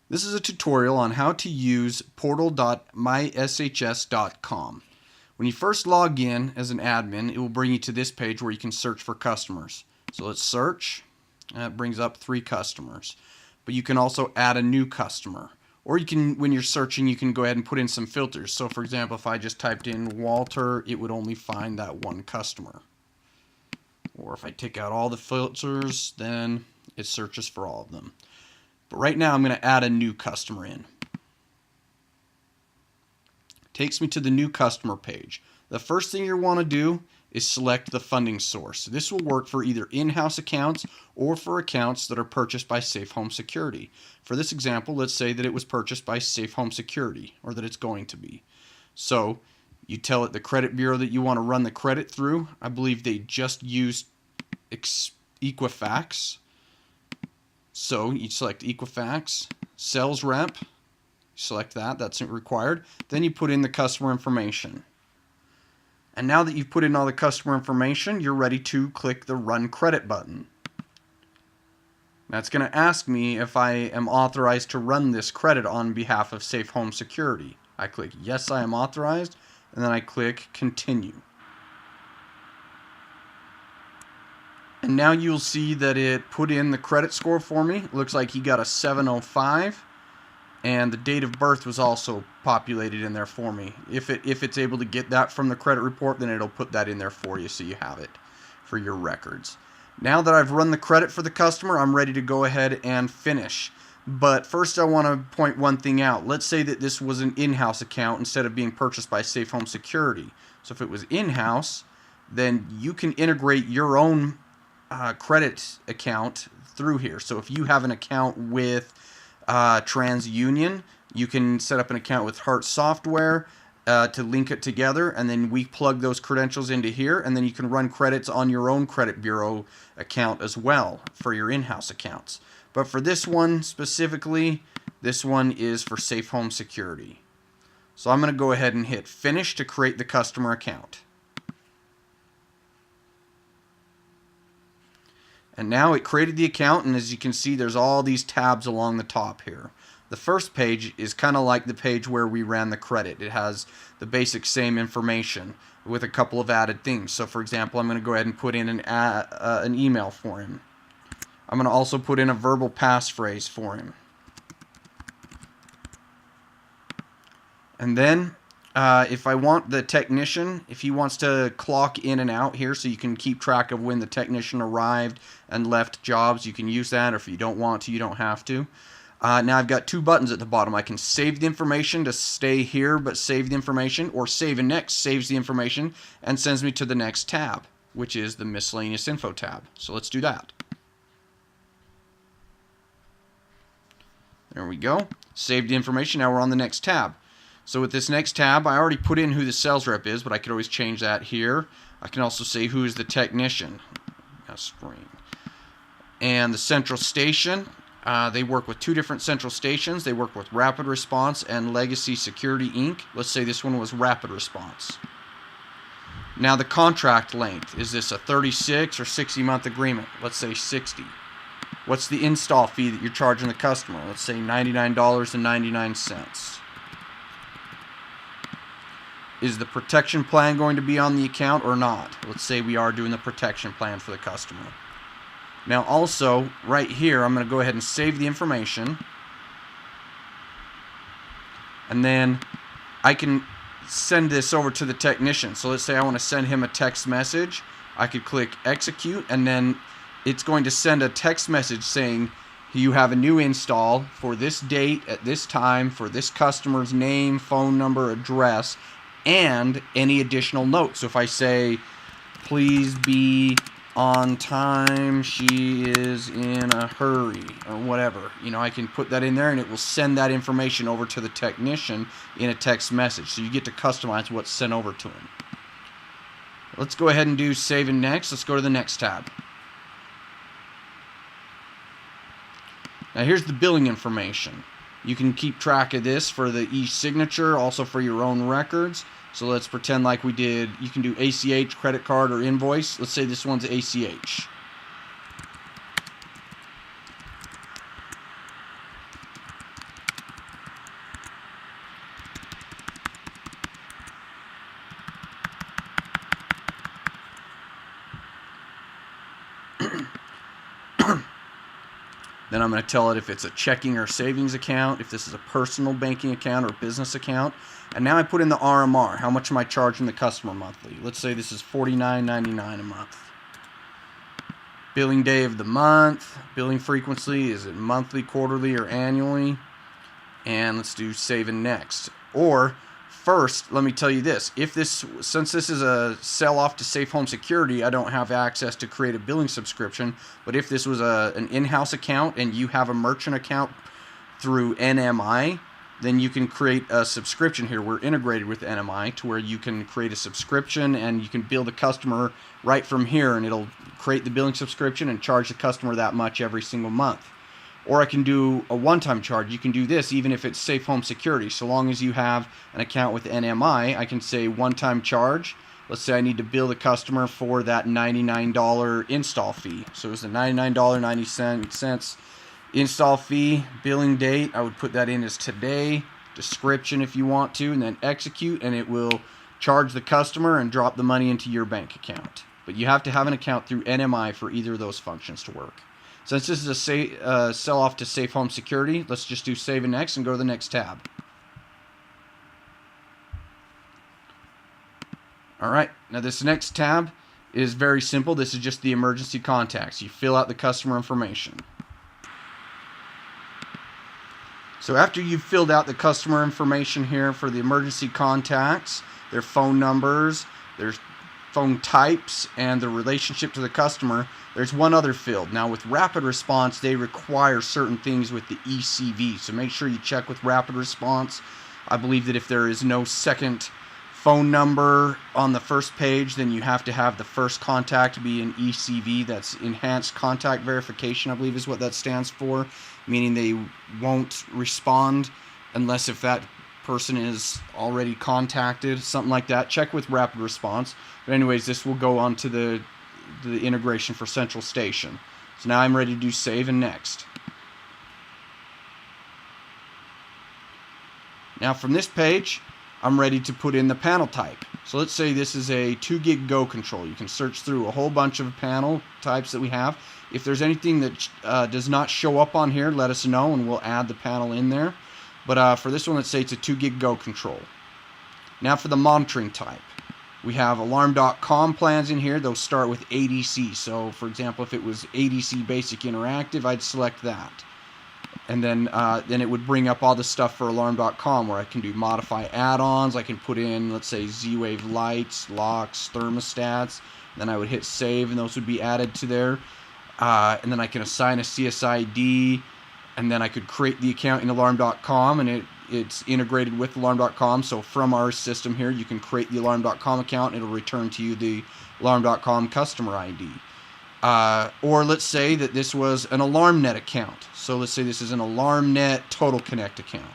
This is a tutorial on how to use portal.myshs.com. When you first log in as an admin, it will bring you to this page where you can search for customers. So let's search. That brings up 3 customers. But you can also add a new customer. Or you can, when you're searching, you can go ahead and put in some filters. So for example, if I just typed in Walter, it would only find that one customer. Or if I take out all the filters, then it searches for all of them. But right now I'm going to add a new customer in. Takes me to the new customer page. The first thing you want to do is select the funding source. This will work for either in-house accounts or for accounts that are purchased by Safe Home Security. For this example, let's say that it was purchased by Safe Home Security, or that it's going to be. So you tell it the credit bureau that you want to run the credit through. I believe they just used Equifax. So you select Equifax, sales rep, select that, that's required. Then you put in the customer information. And now that you've put in all the customer information, you're ready to click the Run Credit button. That's going to ask me if I am authorized to run this credit on behalf of Safe Home Security. I click Yes, I am authorized, and then I click Continue. And now you'll see that it put in the credit score for me. It looks like he got a 705, and the date of birth was also populated in there for me. If it's able to get that from the credit report, then it'll put that in there for you so you have it for your records. Now that I've run the credit for the customer, I'm ready to go ahead and finish. But first I want to point one thing out. Let's say that this was an in-house account instead of being purchased by Safe Home Security. So if it was in-house, then you can integrate your own credit account through here. So if you have an account with TransUnion, you can set up an account with Heart Software to link it together, and then we plug those credentials into here, and then you can run credits on your own credit bureau account as well for your in-house accounts. But for this one specifically, this one is for Safe Home Security. So I'm going to go ahead and hit Finish to create the customer account. And now it created the account, and as you can see, there's all these tabs along the top here. The first page is kind of like the page where we ran the credit. It has the basic same information with a couple of added things. So for example, I'm going to go ahead and put in an email for him. I'm going to also put in a verbal passphrase for him. And then if I want the technician, if he wants to clock in and out here so you can keep track of when the technician arrived and left jobs, you can use that, or if you don't want to, you don't have to. Now I've got 2 buttons at the bottom. I can save the information to stay here but save the information, or Save and Next saves the information and sends me to the next tab, which is the Miscellaneous Info tab. So let's do that. There we go. Saved the information. Now we're on the next tab. So with this next tab, I already put in who the sales rep is, but I could always change that here. I can also say who is the technician. Spring. And the central station, they work with 2 different central stations. They work with Rapid Response and Legacy Security Inc. Let's say this one was Rapid Response. Now the contract length, is this a 36 or 60-month agreement? Let's say 60. What's the install fee that you're charging the customer? Let's say $99.99. Is the protection plan going to be on the account or not? Let's say we are doing the protection plan for the customer. Now also, right here, I'm going to go ahead and save the information. And then I can send this over to the technician. So let's say I want to send him a text message. I could click Execute, and then it's going to send a text message saying you have a new install for this date at this time for this customer's name, phone number, address, and any additional notes. So if I say, please be on time, she is in a hurry, or whatever, I can put that in there, and it will send that information over to the technician in a text message. So you get to customize what's sent over to him. Let's go ahead and do Save and Next. Let's go to the next tab. Now here's the billing information. You can keep track of this for the e-signature, also for your own records. So let's pretend like we did, you can do ACH, credit card, or invoice. Let's say this one's ACH. Then I'm going to tell it if it's a checking or savings account, if this is a personal banking account or business account. And now I put in the RMR. How much am I charging the customer monthly? Let's say this is $49.99 a month. Billing day of the month. Billing frequency, is it monthly, quarterly, or annually? And let's do save and next. Or first, let me tell you this. Since this is a sell-off to Safe Home Security, I don't have access to create a billing subscription. But if this was an in-house account and you have a merchant account through NMI, then you can create a subscription here. We're integrated with NMI to where you can create a subscription and you can bill the customer right from here, and it'll create the billing subscription and charge the customer that much every single month. Or I can do a one-time charge. You can do this even if it's Safe Home Security. So long as you have an account with NMI, I can say one-time charge. Let's say I need to bill the customer for that $99 install fee. So it was the $99.90 install fee. Billing date, I would put that in as today. Description if you want to, and then execute, and it will charge the customer and drop the money into your bank account. But you have to have an account through NMI for either of those functions to work. Since this is a sell-off to Safe Home Security, let's just do Save and Next and go to the next tab. Alright, now this next tab is very simple. This is just the emergency contacts. You fill out the customer information. So after you've filled out the customer information here for the emergency contacts, their phone numbers, their phone types, and the relationship to the customer, there's one other field. Now with Rapid Response, they require certain things with the ECV, so make sure you check with Rapid Response. I believe that if there is no second phone number on the first page, then you have to have the first contact be an ECV. That's Enhanced Contact Verification, I believe is what that stands for, meaning they won't respond unless if that person is already contacted, something like that. Check with Rapid Response. But anyways, this will go on to the integration for Central Station. So now I'm ready to do Save and Next. Now from this page, I'm ready to put in the panel type. So let's say this is a 2 gig Go control. You can search through a whole bunch of panel types that we have. If there's anything that does not show up on here, let us know and we'll add the panel in there. But for this one, let's say it's a 2 gig Go control. Now for the monitoring type. We have Alarm.com plans in here. Those start with ADC. So for example, if it was ADC Basic Interactive, I'd select that. And then it would bring up all the stuff for Alarm.com where I can do modify add-ons. I can put in, let's say, Z-Wave lights, locks, thermostats. Then I would hit save and those would be added to there. And then I can assign a CSID. And then I could create the account in Alarm.com, and it's integrated with Alarm.com. So from our system here, you can create the Alarm.com account, and it'll return to you the Alarm.com customer ID. Or let's say that this was an AlarmNet account. So let's say this is an AlarmNet Total Connect account.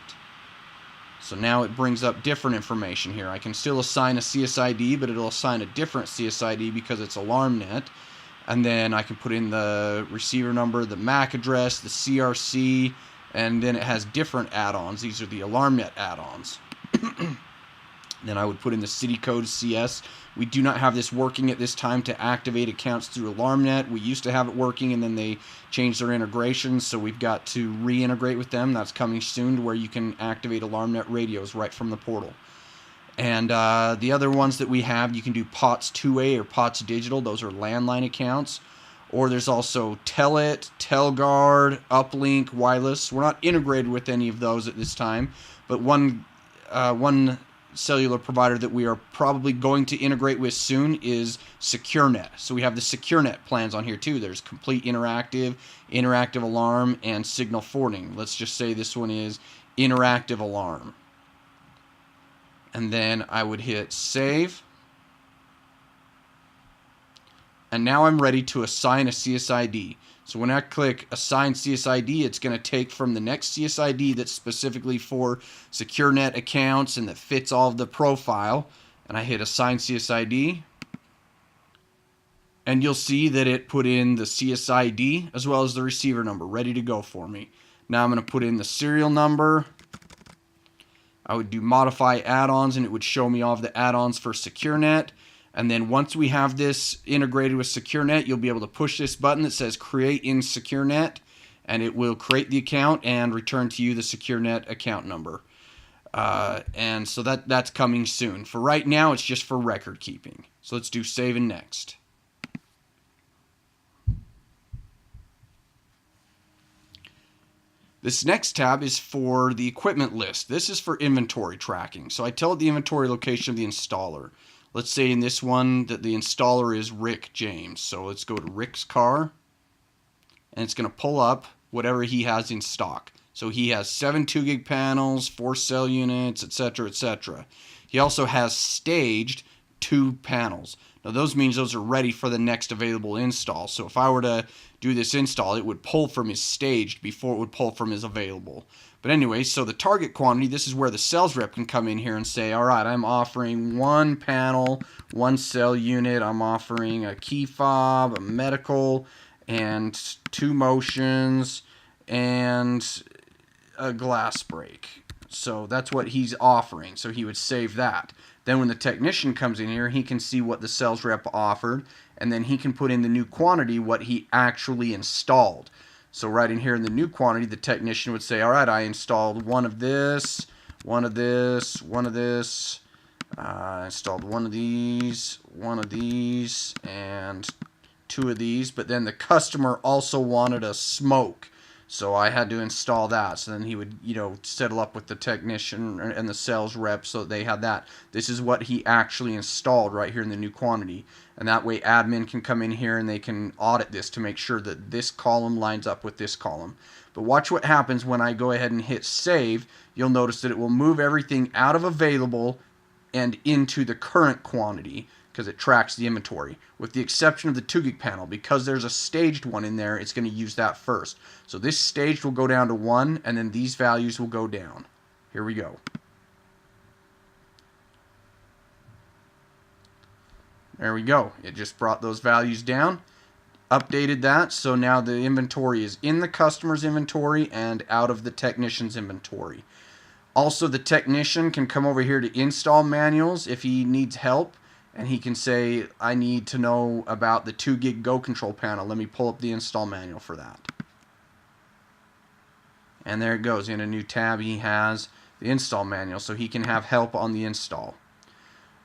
So now it brings up different information here. I can still assign a CSID, but it'll assign a different CSID because it's AlarmNet. And then I can put in the receiver number, the MAC address, the CRC, and then it has different add-ons. These are the AlarmNet add-ons. Then I would put in the city code CS. We do not have this working at this time to activate accounts through AlarmNet. We used to have it working, and then they changed their integration, so we've got to reintegrate with them. That's coming soon to where you can activate AlarmNet radios right from the portal. And the other ones that we have, you can do POTS 2A or POTS Digital. Those are landline accounts. Or there's also Telit, Telguard, Uplink, Wireless. We're not integrated with any of those at this time, but one cellular provider that we are probably going to integrate with soon is SecureNet. So we have the SecureNet plans on here too. There's Complete Interactive, Interactive Alarm, and Signal Forwarding. Let's just say this one is Interactive Alarm. And then I would hit save. And now I'm ready to assign a CSID. So when I click Assign CSID, it's going to take from the next CSID that's specifically for SecureNet accounts and that fits all of the profile. And I hit Assign CSID. And you'll see that it put in the CSID as well as the receiver number ready to go for me. Now I'm going to put in the serial number. I would do Modify Add-ons and it would show me all of the add-ons for SecureNet. And then once we have this integrated with SecureNet, you'll be able to push this button that says Create in SecureNet. and it will create the account and return to you the SecureNet account number. And so that's coming soon. For right now, it's just for record keeping. So let's do save and next. This next tab is for the equipment list. This is for inventory tracking. So I tell it the inventory location of the installer. Let's say in this one that the installer is Rick James. So let's go to Rick's car, and it's going to pull up whatever he has in stock. So he has 7 2-gig panels, 4 cell units, etc., etc. He also has staged 2 panels. Now those means those are ready for the next available install. So if I were to do this install, it would pull from his staged before it would pull from his available. But anyway, so the target quantity, this is where the sales rep can come in here and say, all right, I'm offering 1 panel, 1 cell unit, I'm offering a key fob, a medical, and 2 motions, and a glass break. So that's what he's offering. So he would save that. Then when the technician comes in here, he can see what the sales rep offered, and then he can put in the new quantity, what he actually installed. So right in here in the new quantity, the technician would say, all right, I installed 1 of this, 1 of this, 1 of this, I installed 1 of these, 1 of these, and 2 of these. But then the customer also wanted a smoke, so I had to install that. So then he would, settle up with the technician and the sales rep so they had that. This is what he actually installed right here in the new quantity. And that way admin can come in here and they can audit this to make sure that this column lines up with this column. But watch what happens when I go ahead and hit save. You'll notice that it will move everything out of available and into the current quantity, because it tracks the inventory, with the exception of the 2-gig panel. Because there's a staged one in there, it's going to use that first. So this staged will go down to 1, and then these values will go down. Here we go. There we go. It just brought those values down, updated that, so now the inventory is in the customer's inventory and out of the technician's inventory. Also, the technician can come over here to install manuals if he needs help, and he can say, I need to know about the 2-gig Go Control panel. Let me pull up the install manual for that. And there it goes. In a new tab, he has the install manual, so he can have help on the install.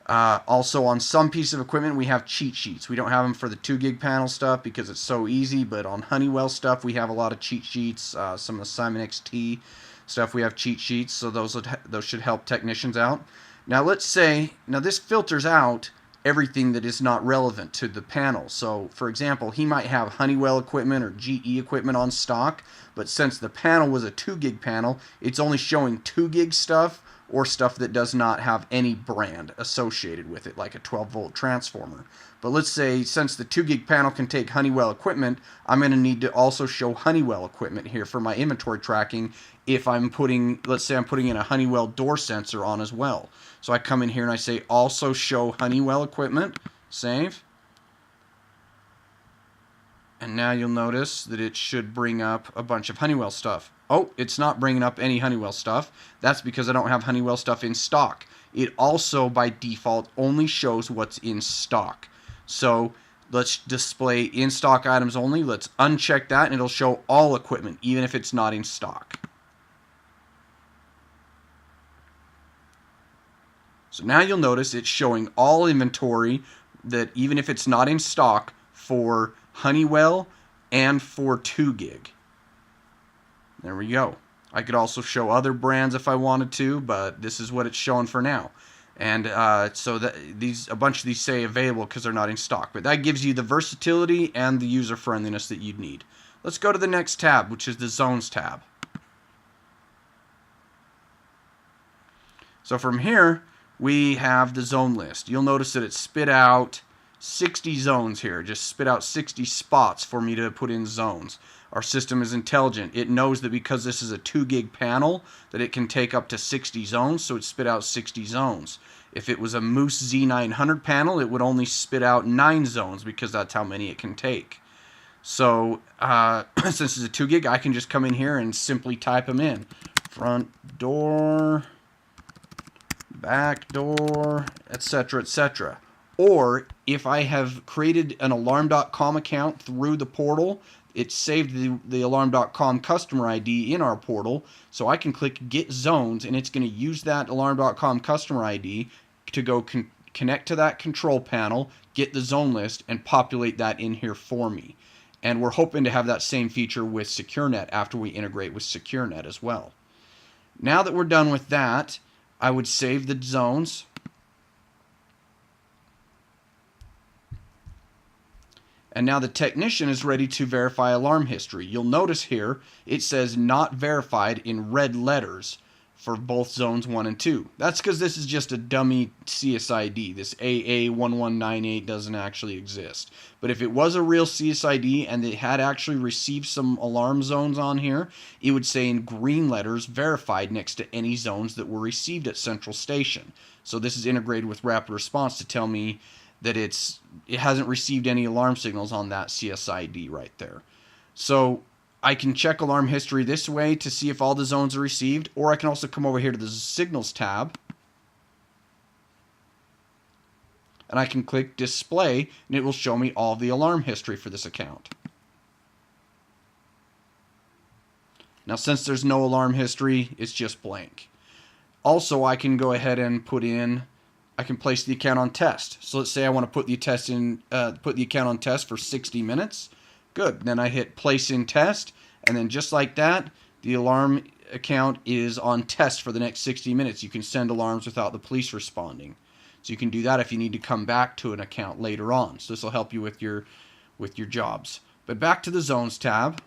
Also, on some piece of equipment, we have cheat sheets. We don't have them for the 2-gig panel stuff because it's so easy, but on Honeywell stuff, we have a lot of cheat sheets. Some of the Simon XT stuff, we have cheat sheets, so those should help technicians out. Now let's say, this filters out everything that is not relevant to the panel. So for example, he might have Honeywell equipment or GE equipment on stock, but since the panel was a 2-gig panel, it's only showing 2-gig stuff or stuff that does not have any brand associated with it, like a 12-volt transformer. But let's say since the 2-gig panel can take Honeywell equipment, I'm going to need to also show Honeywell equipment here for my inventory tracking if I'm putting, let's say I'm putting in a Honeywell door sensor on as well. So I come in here and I say also show Honeywell equipment, save. And now you'll notice that it should bring up a bunch of Honeywell stuff. Oh, it's not bringing up any Honeywell stuff. That's because I don't have Honeywell stuff in stock. It also, by default, only shows what's in stock. So let's display in stock items only. Let's uncheck that, and it'll show all equipment, even if it's not in stock. So now you'll notice it's showing all inventory, that even if it's not in stock, for Honeywell and for 2-gig. There we go. I could also show other brands if I wanted to, but this is what it's showing for now. And so that a bunch of these say available because they're not in stock. But that gives you the versatility and the user friendliness that you'd need. Let's go to the next tab, which is the Zones tab. So from here, we have the zone list. You'll notice that it spit out 60 zones here. Just spit out 60 spots for me to put in zones. Our system is intelligent. It knows that because this is a 2-gig panel, that it can take up to 60 zones, so it spit out 60 zones. If it was a Moose Z900 panel, it would only spit out 9 zones because that's how many it can take. So since it's a 2-gig, I can just come in here and simply type them in. Front door, back door, etc., etc. Or if I have created an alarm.com account through the portal, it saved the Alarm.com customer ID in our portal, so I can click Get Zones, and it's going to use that Alarm.com customer ID to go connect to that control panel, get the zone list, and populate that in here for me. And we're hoping to have that same feature with SecureNet after we integrate with SecureNet as well. Now that we're done with that, I would save the zones. And now the technician is ready to verify alarm history. You'll notice here it says not verified in red letters for both zones 1 and 2. That's because this is just a dummy CSID. This AA1198 doesn't actually exist. But if it was a real CSID and it had actually received some alarm zones on here, it would say in green letters verified next to any zones that were received at Central Station. So this is integrated with Rapid Response to tell me that it hasn't received any alarm signals on that CSID right there. So I can check alarm history this way to see if all the zones are received, or I can also come over here to the Signals tab, and I can click Display, and it will show me all the alarm history for this account. Now, since there's no alarm history, it's just blank. Also, I can go ahead and I can place the account on test. So let's say I want to put the account on test for 60 minutes. Good. Then I hit place in test, and then just like that, the alarm account is on test for the next 60 minutes. You can send alarms without the police responding. So you can do that if you need to come back to an account later on. So this will help you with your jobs. But back to the Zones tab.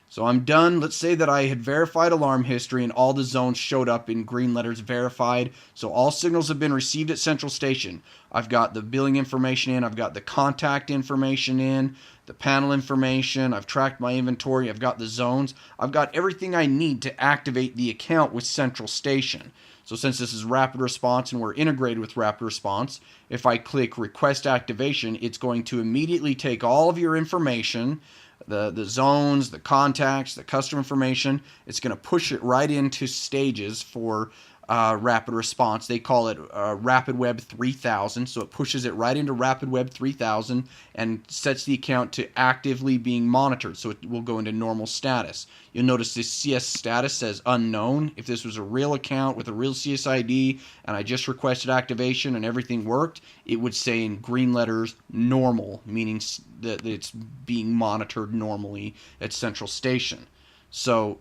So I'm done. Let's say that I had verified alarm history and all the zones showed up in green letters verified. So all signals have been received at Central Station. I've got the billing information in. I've got the contact information in, the panel information. I've tracked my inventory. I've got the zones. I've got everything I need to activate the account with Central Station. So since this is Rapid Response and we're integrated with Rapid Response, if I click Request Activation, it's going to immediately take all of your information, the zones, the contacts, the customer information. It's going to push it right into stages for Rapid Response. They call it Rapid Web 3000, so it pushes it right into Rapid Web 3000 and sets the account to actively being monitored, so it will go into normal status. You'll notice this CS status says unknown. If this was a real account with a real CSID and I just requested activation and everything worked, it would say in green letters normal, meaning that it's being monitored normally at Central Station. So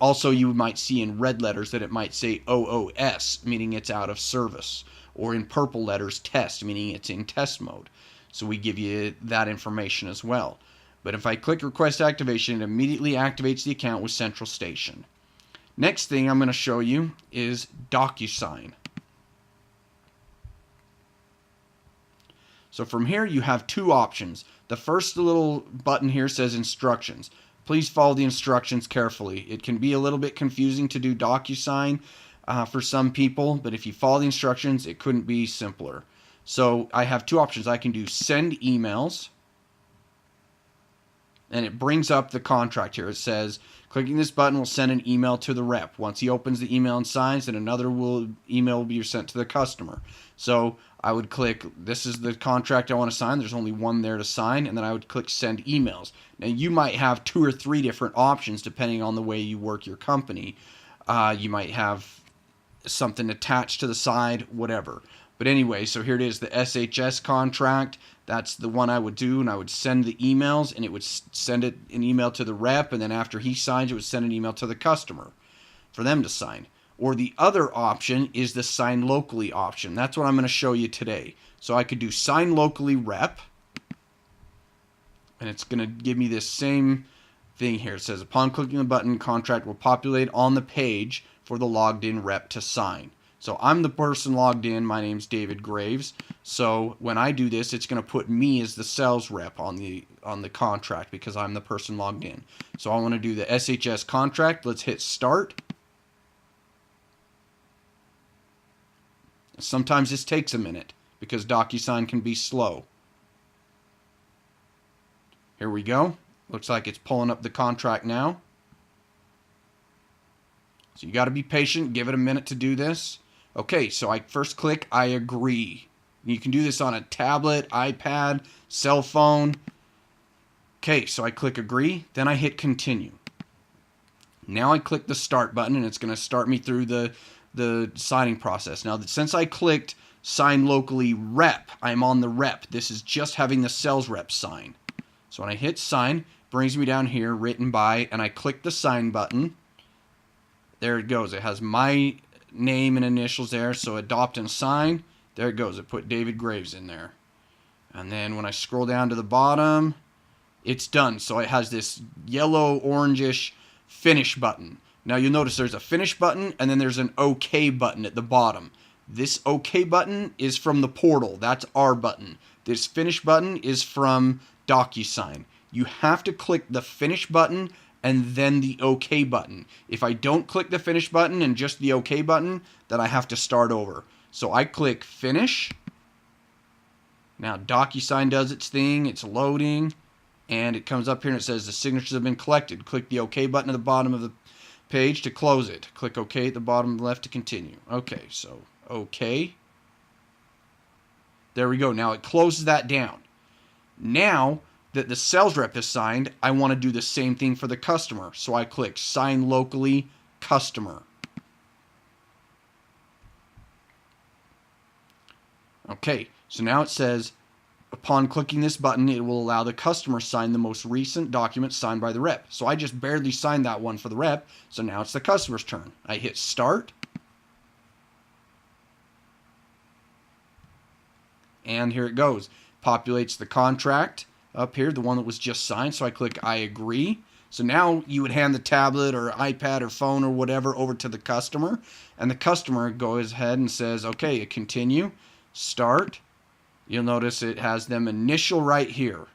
also you might see in red letters that it might say OOS, meaning it's out of service, or in purple letters test, meaning it's in test mode. So we give you that information as well. But if I click Request Activation, it immediately activates the account with Central Station. Next thing I'm going to show you is DocuSign. So from here you have two options. The first little button here says Instructions. Please follow the instructions carefully. It can be a little bit confusing to do DocuSign for some people, but if you follow the instructions, it couldn't be simpler. So I have two options. I can do Send Emails, and it brings up the contract here. It says, clicking this button will send an email to the rep. Once he opens the email and signs, then another email will be sent to the customer. So I would click, this is the contract I want to sign. There's only one there to sign, and then I would click Send Emails. Now, you might have 2 or 3 different options depending on the way you work your company. You might have something attached to the side, whatever. But anyway, so here it is, the SHS contract. That's the one I would do, and I would send the emails, and it would send an email to the rep, and then after he signs, it would send an email to the customer for them to sign. Or the other option is the Sign Locally option. That's what I'm going to show you today. So I could do Sign Locally Rep, and it's going to give me this same thing here. It says, upon clicking the button, contract will populate on the page for the logged in rep to sign. So I'm the person logged in. My name's David Graves. So when I do this, it's going to put me as the sales rep on the contract because I'm the person logged in. So I want to do the SHS contract. Let's hit Start. Sometimes this takes a minute because DocuSign can be slow. Here we go. Looks like it's pulling up the contract now. So you got to be patient. Give it a minute to do this. Okay, so I first click I agree. You can do this on a tablet, iPad, cell phone. Okay, so I click agree, then I hit continue. Now I click the start button, and it's going to start me through the signing process. Now, since I clicked sign locally rep, I'm on the rep. This is just having the sales rep sign. So when I hit sign, brings me down here, written by, and I click the sign button. There it goes. It has my name and initials there, so adopt and sign. There it goes. It put David Graves in there. And then when I scroll down to the bottom, it's done. So it has this yellow, orangish finish button. Now you'll notice there's a finish button, and then there's an OK button at the bottom. This OK button is from the portal. That's our button. This finish button is from DocuSign. You have to click the finish button and then the OK button. If I don't click the finish button and just the OK button, then I have to start over. So I click finish. Now DocuSign does its thing. It's loading. And it comes up here and it says the signatures have been collected. Click the OK button at the bottom of the page to close it. Click OK at the bottom left to continue. Okay, so OK. There we go. Now it closes that down. Now that the sales rep is signed, I want to do the same thing for the customer. So I click sign locally customer. Okay, so now it says upon clicking this button, it will allow the customer to sign the most recent document signed by the rep. So I just barely signed that one for the rep, so now it's the customer's turn. I hit start. And here it goes. Populates the contract up here, the one that was just signed. So I click I agree. So now you would hand the tablet or iPad or phone or whatever over to the customer. And the customer goes ahead and says, okay, continue, start. You'll notice it has them initial right here.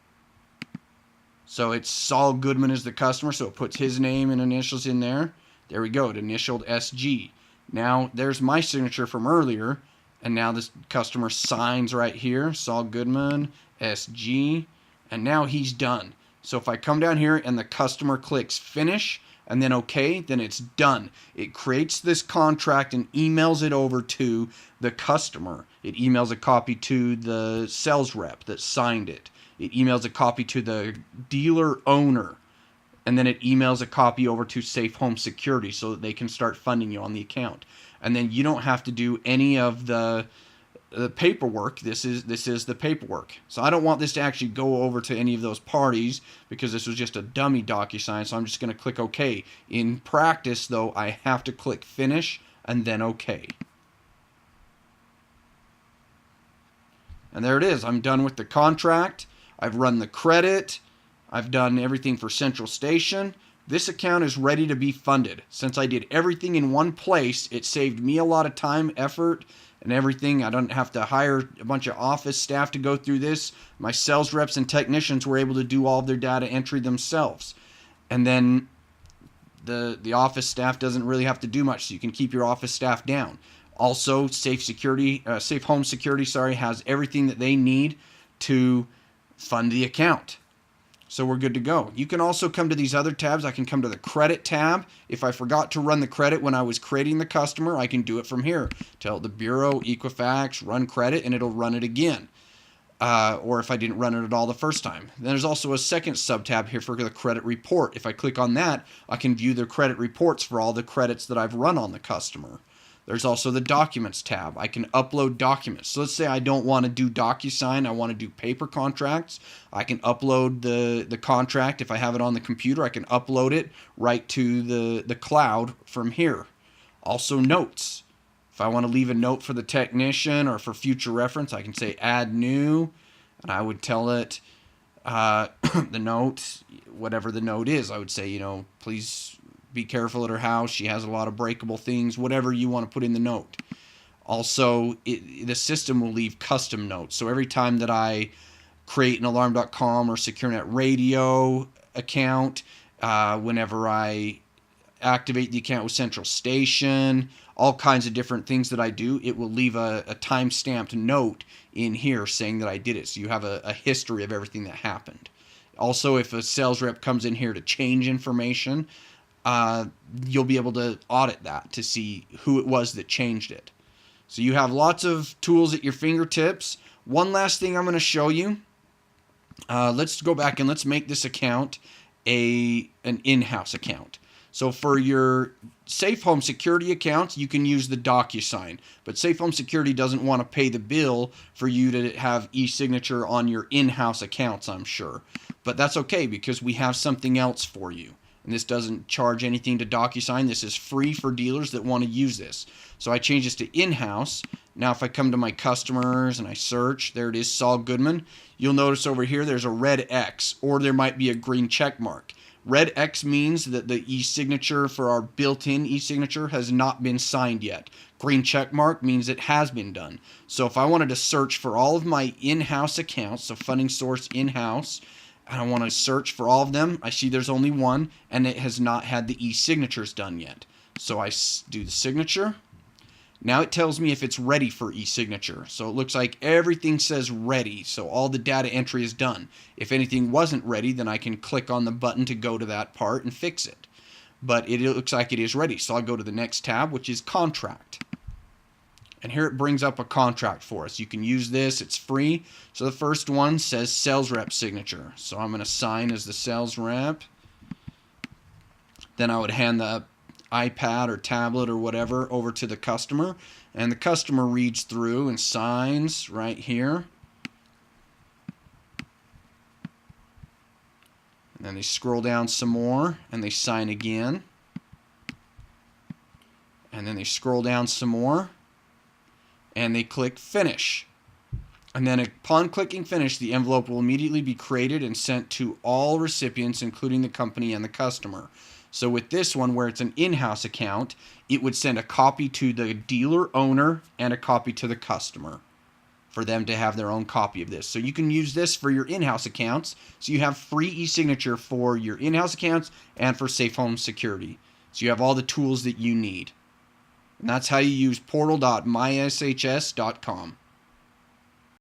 So it's Saul Goodman is the customer, so it puts his name and initials in there. There we go, it initialed SG. Now there's my signature from earlier, and now this customer signs right here, Saul Goodman, SG, and now he's done. So if I come down here and the customer clicks finish and then OK, then it's done. It creates this contract and emails it over to the customer. It emails a copy to the sales rep that signed it. It emails a copy to the dealer owner. And then it emails a copy over to Safe Home Security so that they can start funding you on the account. And then you don't have to do any of the paperwork. This is the paperwork. So I don't want this to actually go over to any of those parties because this was just a dummy DocuSign. So I'm just going to click OK. In practice, though, I have to click finish and then OK. And there it is. I'm done with the contract. I've run the credit. I've done everything for Central Station. This account is ready to be funded. Since I did everything in one place, it saved me a lot of time, effort, and everything. I don't have to hire a bunch of office staff to go through this. My sales reps and technicians were able to do all of their data entry themselves. And then the office staff doesn't really have to do much, so you can keep your office staff down. Also, Safe Home Security, has everything that they need to fund the account. So we're good to go. You can also come to these other tabs. I can come to the credit tab. If I forgot to run the credit when I was creating the customer, I can do it from here. Tell the Bureau, Equifax, run credit, and it'll run it again. Or if I didn't run it at all the first time. Then there's also a second sub-tab here for the credit report. If I click on that, I can view the credit reports for all the credits that I've run on the customer. There's also the Documents tab. I can upload documents. So let's say I don't want to do DocuSign. I want to do paper contracts. I can upload the contract. If I have it on the computer, I can upload it right to the cloud from here. Also notes. If I want to leave a note for the technician or for future reference, I can say add new. And I would tell it the note, whatever the note is. I would say, please be careful at her house. She has a lot of breakable things, whatever you want to put in the note. Also, the system will leave custom notes. So every time that I create an Alarm.com or SecureNet Radio account, whenever I activate the account with Central Station, all kinds of different things that I do, it will leave a time-stamped note in here saying that I did it. So you have a history of everything that happened. Also, if a sales rep comes in here to change information, you'll be able to audit that to see who it was that changed it. So you have lots of tools at your fingertips. One last thing I'm going to show you. Let's go back and let's make this account an in-house account. So for your Safe Home Security accounts, you can use the DocuSign. But Safe Home Security doesn't want to pay the bill for you to have e-signature on your in-house accounts, I'm sure. But that's okay because we have something else for you. And this doesn't charge anything to DocuSign. This is free for dealers that want to use this. So I change this to in-house. Now if I come to my customers and I search, there it is, Saul Goodman. You'll notice over here there's a red X, or there might be a green check mark. Red X means that the e-signature for our built-in e-signature has not been signed yet. Green check mark means it has been done. So if I wanted to search for all of my in-house accounts, so Funding Source in-house, and I want to search for all of them, I see there's only one, and it has not had the e-signatures done yet. So I do the signature. Now it tells me if it's ready for e-signature. So it looks like everything says ready, so all the data entry is done. If anything wasn't ready, then I can click on the button to go to that part and fix it. But it looks like it is ready, so I'll go to the next tab, which is Contract. And here it brings up a contract for us. You can use this, it's free. So the first one says sales rep signature. So I'm going to sign as the sales rep. Then I would hand the iPad or tablet or whatever over to the customer, and the customer reads through and signs right here. And then they scroll down some more and they sign again. And then they scroll down some more and they click finish. And then upon clicking finish, the envelope will immediately be created and sent to all recipients, including the company and the customer. So with this one, where it's an in-house account, it would send a copy to the dealer owner and a copy to the customer for them to have their own copy of this. So you can use this for your in-house accounts. So you have free e-signature for your in-house accounts and for Safe Home Security. So you have all the tools that you need. And that's how you use portal.myshs.com.